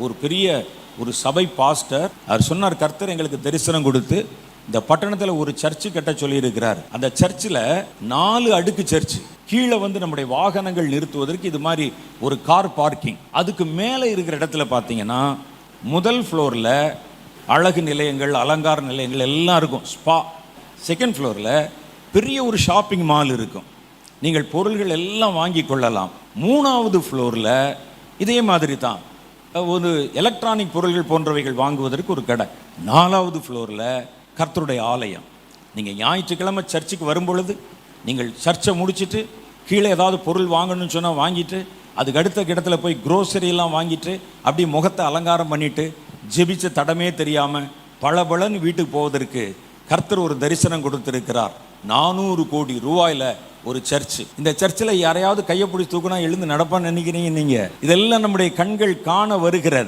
ஒரு பெரிய ஒரு சபை பாஸ்டர் அவர் சொன்னார், கர்த்தர் எங்களுக்கு தரிசனம் கொடுத்து இந்த பட்டணத்தில் ஒரு சர்ச்சு கட்ட சொல்லி இருக்கிறார். அந்த சர்ச்சில் 4 அடுக்கு சர்ச்சு. கீழே நம்முடைய வாகனங்கள் நிறுத்துவதற்கு இது மாதிரி ஒரு கார் பார்க்கிங். அதுக்கு மேலே இருக்கிற இடத்துல பார்த்தீங்கன்னா முதல் ஃப்ளோரில் அழகு நிலையங்கள், அலங்கார நிலையங்கள் எல்லாம் இருக்கும், ஸ்பா. செகண்ட் ஃப்ளோரில் பெரிய ஒரு ஷாப்பிங் மால் இருக்கும், நீங்கள் பொருள்கள் எல்லாம் வாங்கி கொள்ளலாம். 3வது ஃப்ளோரில் இதே மாதிரி தான் ஒரு எலக்ட்ரானிக் பொருள்கள் போன்றவைகள் வாங்குவதற்கு ஒரு கடை. 4வது ஃப்ளோரில் கர்த்தருடைய ஆலயம். நீங்கள் ஞாயிற்றுக்கிழமை சர்ச்சுக்கு வரும்பொழுது நீங்கள் சர்ச்சை முடிச்சுட்டு கீழே ஏதாவது பொருள் வாங்கணும்னு சொன்னால் வாங்கிட்டு, அதுக்கு அடுத்த இடத்துல போய் க்ரோசரியெல்லாம் வாங்கிட்டு அப்படியே முகத்தை அலங்காரம் பண்ணிவிட்டு ஜெபிச்ச தடமே தெரியாமல் பளபளன்னு வீட்டுக்கு போவதற்கு கர்த்தர் ஒரு தரிசனம் கொடுத்திருக்கிறார். 400 கோடி ரூபாயில் ஒரு சர்ச்சு. இந்த சர்ச்சில் யாரையாவது கையை பிடிச்சி தூக்குனா எழுந்து நடப்பான்னு நினைக்கிறீங்க நீங்கள்? இதெல்லாம் நம்முடைய கண்கள் காண வருகிறது.